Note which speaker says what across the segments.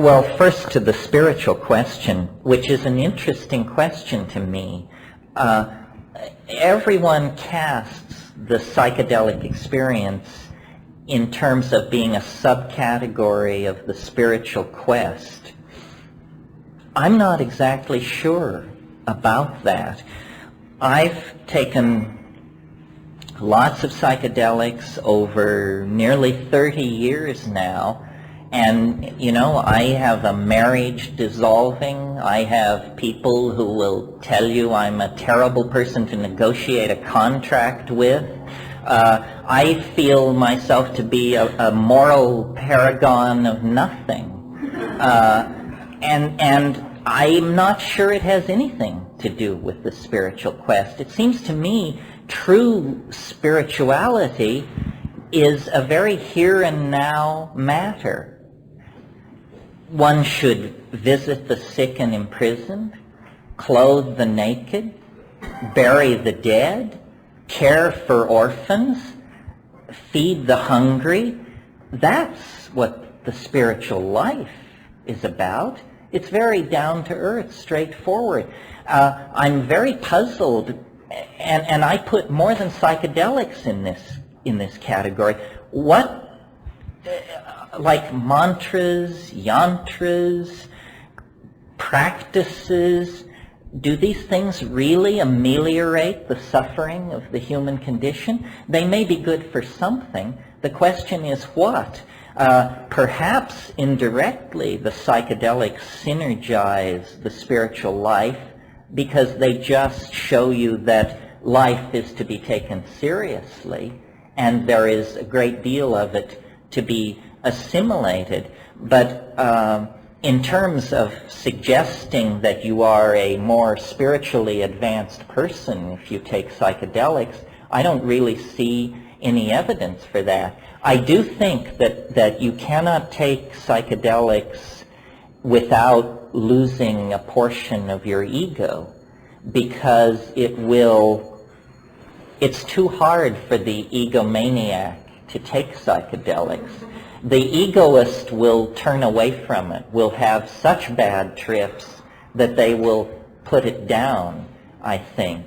Speaker 1: Well, first to the spiritual question, which is an interesting question to me. Everyone casts the psychedelic experience in terms of being a subcategory of the spiritual quest. I'm not exactly sure about that. I've taken lots of psychedelics over nearly 30 years now, and I have a marriage dissolving. I have people who will tell you I'm a terrible person to negotiate a contract with. I feel myself to be a moral paragon of nothing. And I'm not sure it has anything to do with the spiritual quest. It seems to me true spirituality is a very here and now matter. One should visit the sick and imprisoned, clothe the naked, bury the dead, care for orphans, feed the hungry. That's what the spiritual life is about. It's very down to earth, straightforward. I'm very puzzled, and I put more than psychedelics in this category. What, like mantras, yantras, practices, do these things really ameliorate the suffering of the human condition? They may be good for something. The question is what? Perhaps indirectly the psychedelics synergize the spiritual life because they just show you that life is to be taken seriously and there is a great deal of it to be assimilated. But in terms of suggesting that you are a more spiritually advanced person if you take psychedelics, I don't really see any evidence for that. I do think that you cannot take psychedelics without losing a portion of your ego, because it's too hard for the egomaniac to take psychedelics. The egoist will turn away from it, will have such bad trips that they will put it down, I think.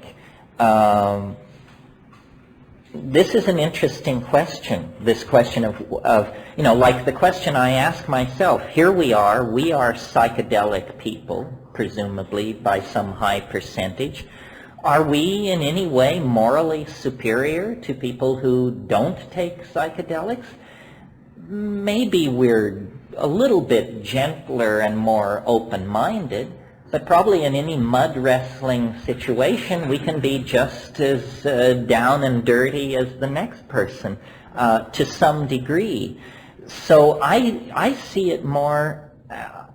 Speaker 1: This is an interesting question, this question of like the question I ask myself. Here we are psychedelic people, presumably by some high percentage. Are we in any way morally superior to people who don't take psychedelics? Maybe we're a little bit gentler and more open-minded, but probably in any mud wrestling situation we can be just as down and dirty as the next person to some degree. So I see it more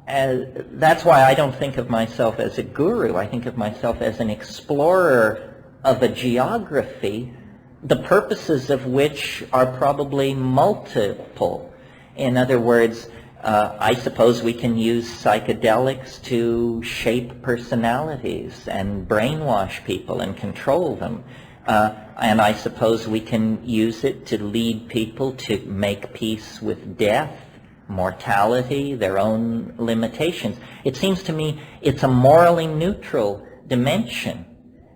Speaker 1: as, that's why I don't think of myself as a guru. I think of myself as an explorer of a geography, the purposes of which are probably multiple. In other words, I suppose we can use psychedelics to shape personalities and brainwash people and control them. And I suppose we can use it to lead people to make peace with death, mortality, their own limitations. It seems to me it's a morally neutral dimension,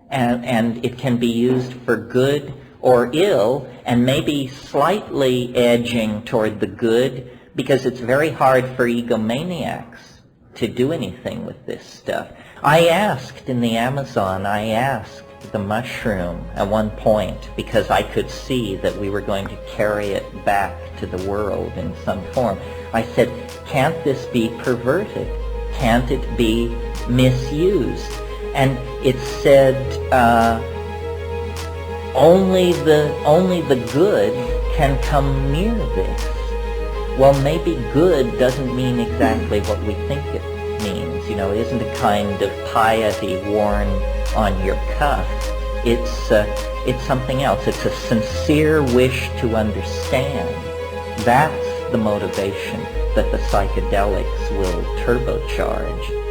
Speaker 1: and it can be used for good or ill, and maybe slightly edging toward the good, because it's very hard for egomaniacs to do anything with this stuff. I asked in the Amazon, I asked the mushroom at one point, because I could see that we were going to carry it back to the world in some form. I said, can't this be perverted? Can't it be misused? And it said, only the good can come near this. Well, maybe good doesn't mean exactly what we think it means. It isn't a kind of piety worn on your cuff. It's something else. It's a sincere wish to understand. That's the motivation that the psychedelics will turbocharge.